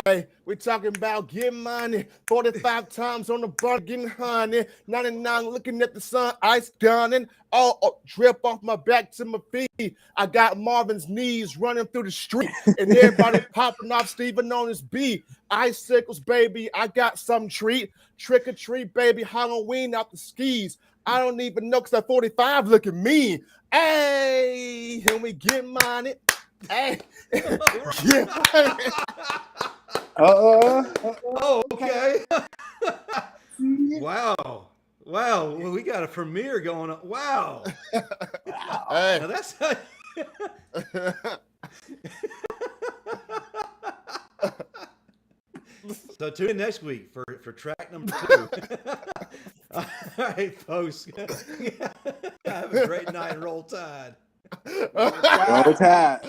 Hey, we're talking about Get Money. 45 times on the bar, getting honey. 99 looking at the sun, ice gunning. Oh, drip off my back to my feet. I got Marvin's knees running through the street. And everybody popping off Stephen on his beat. Icicles, baby, I got some treat. Trick or treat, baby, Halloween out the skis. I don't even know because that 45 looking mean. Hey, and we get money. Hey, get money. Oh, okay. Wow. Well, we got a premiere going on. Wow. Hey. Now that's how... So tune in next week for track number 2. All right, folks. Have a great night. Roll Tide. Roll Tide.